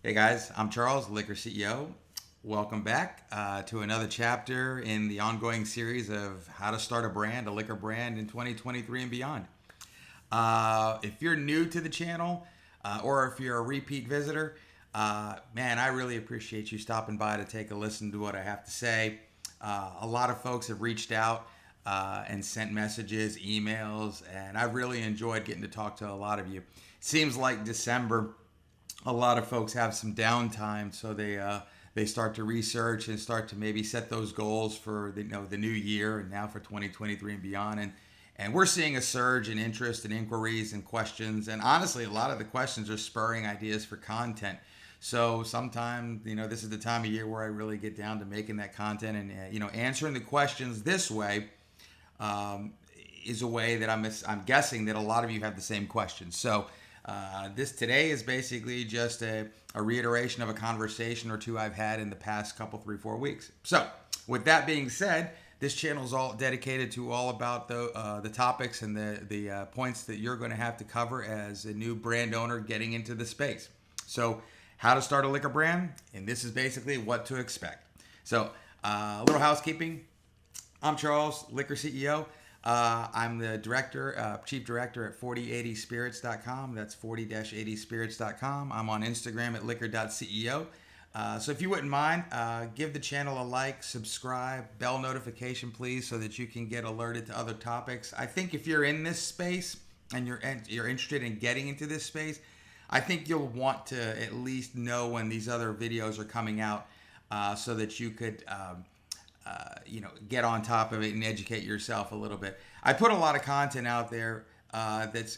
Hey guys, I'm Charles, Liquor CEO. Welcome back to another chapter in the ongoing series of how to start a brand, a liquor brand in 2023 and beyond. If you're new to the channel or if you're a repeat visitor, man, I really appreciate you stopping by to take a listen to what I have to say. A lot of folks have reached out and sent messages, emails, and I've really enjoyed getting to talk to a lot of you. Seems like December, a lot of folks have some downtime, so they start to research and start to maybe set those goals for the new year and now for 2023 and beyond. And we're seeing a surge in interest and inquiries and questions. And honestly, a lot of the questions are spurring ideas for content. So sometime, this is the time of year where I really get down to making that content and, answering the questions this way is a way that I'm guessing that a lot of you have the same questions. So this today is basically just a reiteration of a conversation or two I've had in the past couple, 3-4 weeks. So with that being said, this channel is all dedicated to all about the topics and the points that you're going to have to cover as a new brand owner getting into the space. So how to start a liquor brand, and this is basically what to expect. So a little housekeeping. I'm Charles, Liquor CEO. I'm the chief director at 4080spirits.com. That's 40-80spirits.com. I'm on Instagram at liquor.ceo. So if you wouldn't mind, give the channel a like, subscribe, bell notification, please, so that you can get alerted to other topics. I think if you're in this space and you're interested in getting into this space, I think you'll want to at least know when these other videos are coming out, so that you could get on top of it and educate yourself a little bit. I put a lot of content out there that's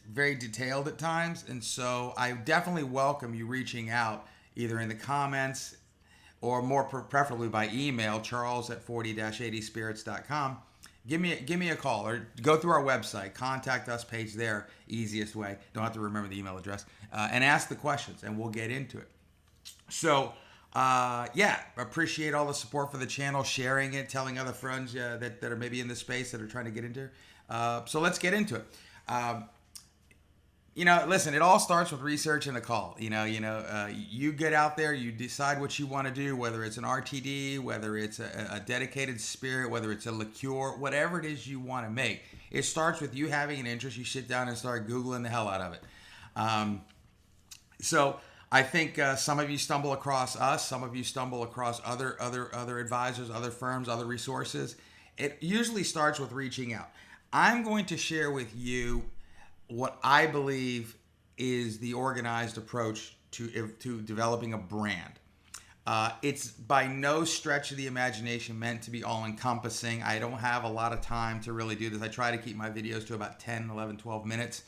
very detailed at times, and so I definitely welcome you reaching out either in the comments or more preferably by email, charles at 40-80spirits.com. Give me a call or go through our website, contact us page there, easiest way. Don't have to remember the email address, and ask the questions, and we'll get into it. So, appreciate all the support for the channel, sharing it, telling other friends that are maybe in this space that are trying to get into it. So let's get into it. Listen, it all starts with research and a call. You get out there, you decide what you want to do, whether it's an RTD, whether it's a dedicated spirit, whether it's a liqueur, whatever it is you want to make. It starts with you having an interest. You sit down and start Googling the hell out of it. So I think some of you stumble across us, some of you stumble across other advisors, other firms, other resources. It usually starts with reaching out. I'm going to share with you what I believe is the organized approach to developing a brand. It's by no stretch of the imagination meant to be all-encompassing. I don't have a lot of time to really do this. I try to keep my videos to about 10, 11, 12 minutes,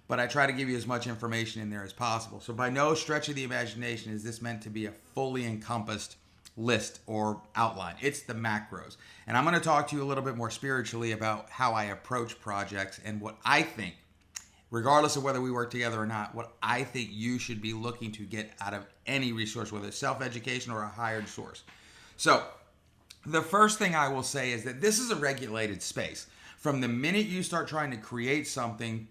but I try to give you as much information in there as possible. So by no stretch of the imagination is this meant to be a fully encompassed list or outline. It's the macros. And I'm going to talk to you a little bit more spiritually about how I approach projects and what I think, regardless of whether we work together or not, what I think you should be looking to get out of any resource, whether it's self-education or a hired source. So the first thing I will say is that this is a regulated space. From the minute you start trying to create something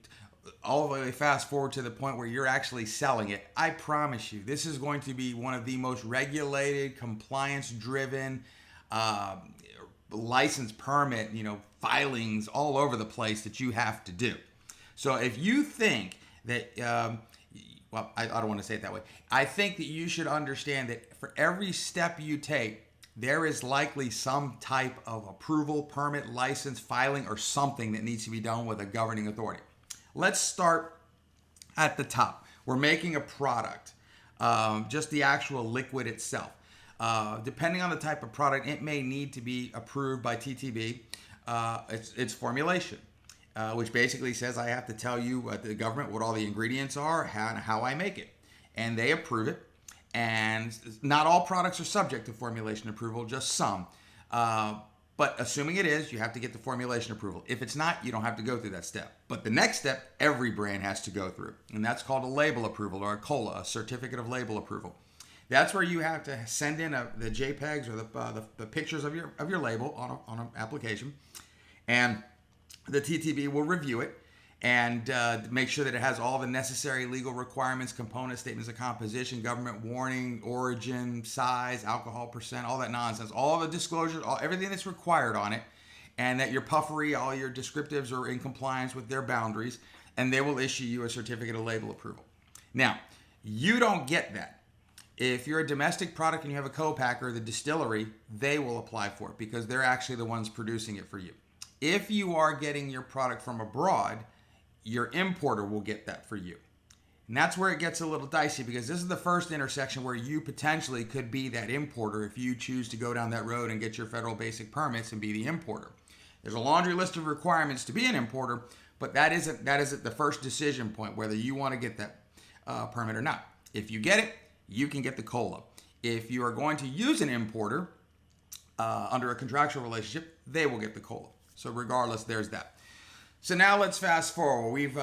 all the way fast forward to the point where you're actually selling it, I promise you, this is going to be one of the most regulated, compliance-driven, license permit, filings all over the place that you have to do. So if you think that, I don't want to say it that way. I think that you should understand that for every step you take, there is likely some type of approval, permit, license, filing, or something that needs to be done with a governing authority. Let's start at the top. We're making a product, just the actual liquid itself. Depending on the type of product, it may need to be approved by TTB. It's formulation. Which basically says I have to tell you, the government, what all the ingredients are, how I make it. And they approve it. And not all products are subject to formulation approval, just some. But assuming it is, you have to get the formulation approval. If it's not, you don't have to go through that step. But the next step, every brand has to go through. And that's called a label approval, or a COLA, a certificate of label approval. That's where you have to send in the JPEGs or the pictures of your label on an application. And the TTB will review it, and make sure that it has all the necessary legal requirements, components, statements of composition, government warning, origin, size, alcohol percent, all that nonsense, all the disclosures, everything that's required on it, and that your puffery, all your descriptives are in compliance with their boundaries, and they will issue you a certificate of label approval. Now, you don't get that. If you're a domestic product and you have a co-packer, the distillery, they will apply for it because they're actually the ones producing it for you. If you are getting your product from abroad, your importer will get that for you. And that's where it gets a little dicey because this is the first intersection where you potentially could be that importer if you choose to go down that road and get your federal basic permits and be the importer. There's a laundry list of requirements to be an importer, but that isn't the first decision point whether you want to get that permit or not. If you get it, you can get the COLA. If you are going to use an importer under a contractual relationship, they will get the COLA. So regardless, there's that. So now let's fast forward. We've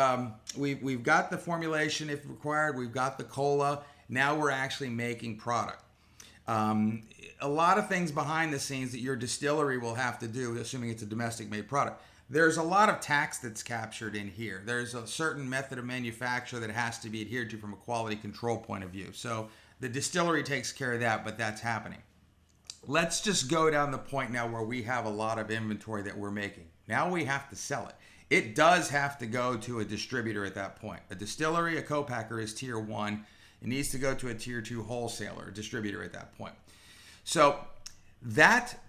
got the formulation if required. We've got the COLA. Now we're actually making product. A lot of things behind the scenes that your distillery will have to do, assuming it's a domestic made product. There's a lot of tax that's captured in here. There's a certain method of manufacture that has to be adhered to from a quality control point of view. So the distillery takes care of that, but that's happening. Let's just go down the point now where we have a lot of inventory that we're making. Now we have to sell it. It does have to go to a distributor at that point. A distillery, a co-packer is tier 1. It needs to go to a tier 2 wholesaler, a distributor at that point. So that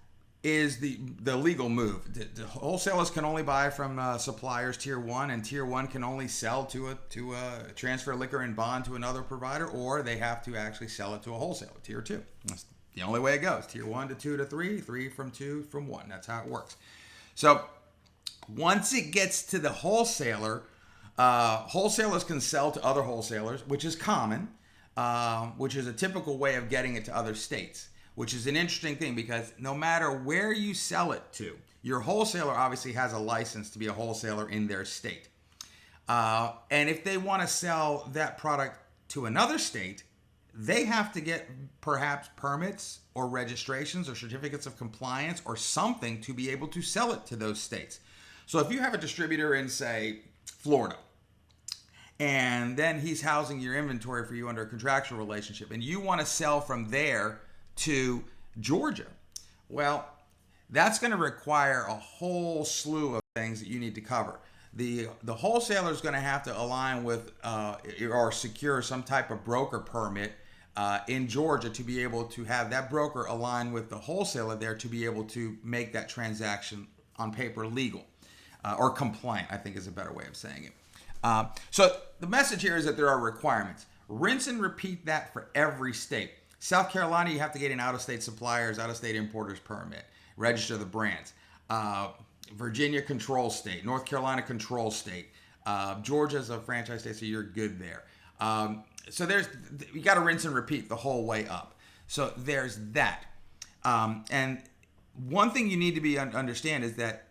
is the legal move. The wholesalers can only buy from suppliers tier 1, and tier 1 can only sell to a transfer liquor and bond to another provider, or they have to actually sell it to a wholesaler, tier 2. That's the only way it goes. Tier 1 to 2 to 3, 3 from 2 from 1. That's how it works. So once it gets to the wholesaler, wholesalers can sell to other wholesalers, which is common, which is a typical way of getting it to other states, which is an interesting thing because no matter where you sell it to, your wholesaler obviously has a license to be a wholesaler in their state. And if they want to sell that product to another state, they have to get perhaps permits or registrations or certificates of compliance or something to be able to sell it to those states. So if you have a distributor in, say, Florida, and then he's housing your inventory for you under a contractual relationship, and you want to sell from there to Georgia, well, that's going to require a whole slew of things that you need to cover. The wholesaler is going to have to align with or secure some type of broker permit in Georgia to be able to have that broker align with the wholesaler there to be able to make that transaction on paper legal. Or compliant, I think is a better way of saying it. So the message here is that there are requirements. Rinse and repeat that for every state. South Carolina, you have to get an out-of-state suppliers, out-of-state importers permit, register the brands. Virginia, control state. North Carolina, control state. Georgia's a franchise state, so you're good there. So you got to rinse and repeat the whole way up. So there's that. And one thing you need to understand is that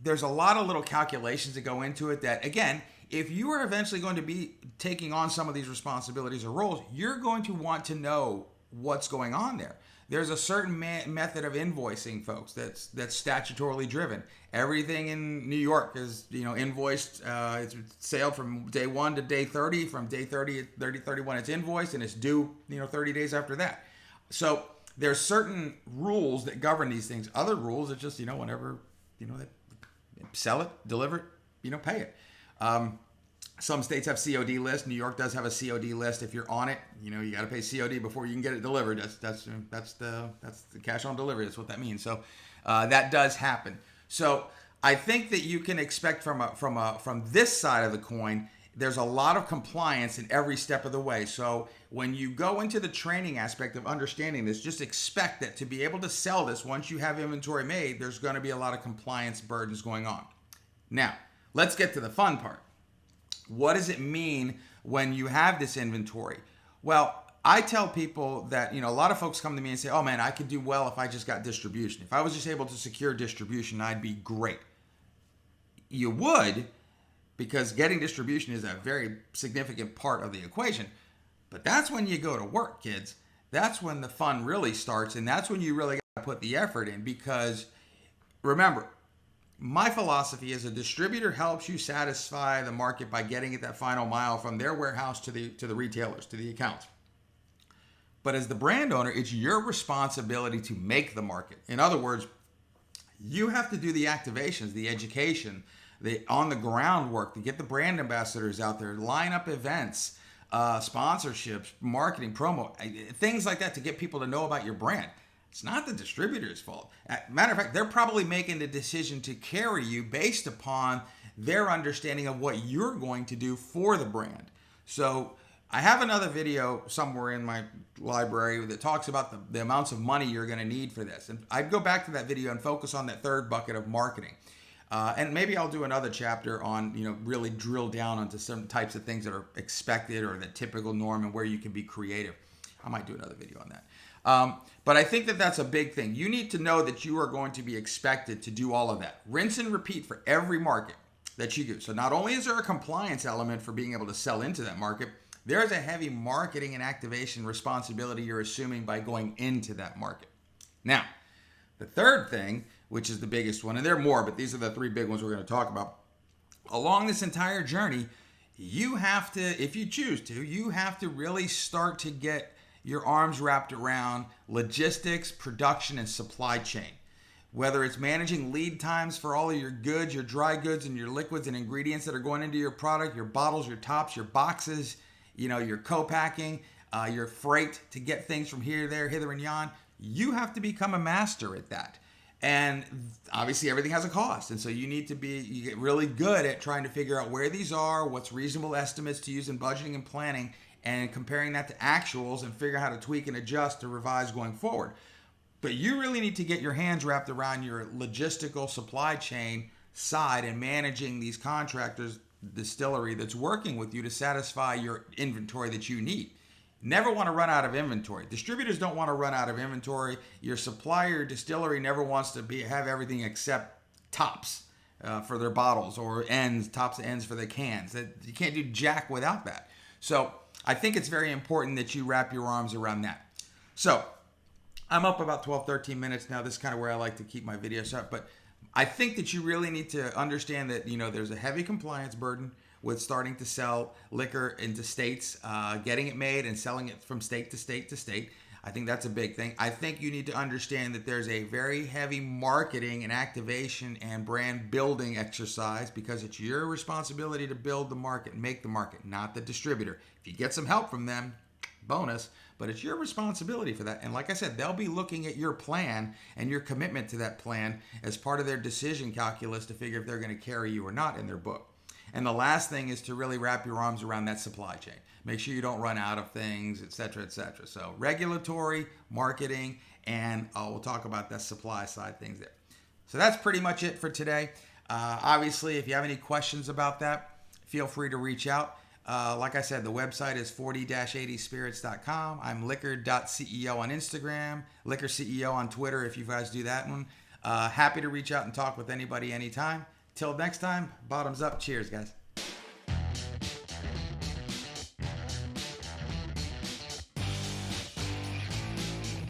there's a lot of little calculations that go into it that, again, if you are eventually going to be taking on some of these responsibilities or roles, you're going to want to know what's going on there. There's a certain method of invoicing, folks, that's statutorily driven. Everything in New York is, invoiced. It's sailed from day 1 to day 30. From day 30 to 31, it's invoiced, and it's due, 30 days after that. So there's certain rules that govern these things. Other rules, it's just, whenever, they sell it, deliver it, pay it. Some states have COD lists. New York does have a COD list. If you're on it, you got to pay COD before you can get it delivered. That's the cash on delivery. That's what that means. So that does happen. So I think that you can expect from this side of the coin, there's a lot of compliance in every step of the way. So when you go into the training aspect of understanding this, just expect that to be able to sell this, once you have inventory made, there's going to be a lot of compliance burdens going on. Now, let's get to the fun part. What does it mean when you have this inventory? Well, I tell people that, a lot of folks come to me and say, oh man, I could do well if I just got distribution. If I was just able to secure distribution, I'd be great. You would, because getting distribution is a very significant part of the equation. But that's when you go to work, kids. That's when the fun really starts, and that's when you really got to put the effort in, because remember, My philosophy is a distributor helps you satisfy the market by getting it that final mile from their warehouse to the retailers, to the accounts. But as the brand owner, it's your responsibility to make the market. In other words, you have to do the activations, the education, the on the ground work to get the brand ambassadors out there, line up events, sponsorships, marketing, promo, things like that to get people to know about your brand. It's not the distributor's fault. Matter of fact, they're probably making the decision to carry you based upon their understanding of what you're going to do for the brand. So I have another video somewhere in my library that talks about the amounts of money you're going to need for this. And I'd go back to that video and focus on that third bucket of marketing. And maybe I'll do another chapter on, really drill down onto some types of things that are expected or the typical norm and where you can be creative. I might do another video on that. But I think that that's a big thing. You need to know that you are going to be expected to do all of that. Rinse and repeat for every market that you do. So not only is there a compliance element for being able to sell into that market, there is a heavy marketing and activation responsibility you're assuming by going into that market. Now, the third thing, which is the biggest one, and there are more, but these are the three big ones we're going to talk about. Along this entire journey, you have to, if you choose to, you have to really start to get your arms wrapped around logistics, production, and supply chain. Whether it's managing lead times for all of your goods, your dry goods, and your liquids and ingredients that are going into your product, your bottles, your tops, your boxes, your co-packing, your freight to get things from here, there, hither, and yon. You have to become a master at that. And obviously everything has a cost. And so you get really good at trying to figure out where these are, what's reasonable estimates to use in budgeting and planning, and comparing that to actuals and figure out how to tweak and adjust to revise going forward. But you really need to get your hands wrapped around your logistical supply chain side and managing these contractors, distillery that's working with you to satisfy your inventory that you need. Never want to run out of inventory. Distributors don't want to run out of inventory. Your supplier, distillery never wants to have everything except tops for their bottles or tops and ends for the cans. You can't do jack without that. So I think it's very important that you wrap your arms around that. So I'm up about 12, 13 minutes now. This is kind of where I like to keep my videos up. But I think that you really need to understand that, there's a heavy compliance burden with starting to sell liquor into states, getting it made and selling it from state to state to state. I think that's a big thing. I think you need to understand that there's a very heavy marketing and activation and brand building exercise because it's your responsibility to build the market and make the market, not the distributor. If you get some help from them, bonus, but it's your responsibility for that. And like I said, they'll be looking at your plan and your commitment to that plan as part of their decision calculus to figure if they're going to carry you or not in their book. And the last thing is to really wrap your arms around that supply chain. Make sure you don't run out of things, et cetera, et cetera. So regulatory, marketing, and we'll talk about that supply side things there. So that's pretty much it for today. Obviously, if you have any questions about that, feel free to reach out. Like I said, the website is 40-80spirits.com. I'm liquor.ceo on Instagram, liquor CEO on Twitter if you guys do that one. Happy to reach out and talk with anybody anytime. Till next time, bottoms up. Cheers, guys.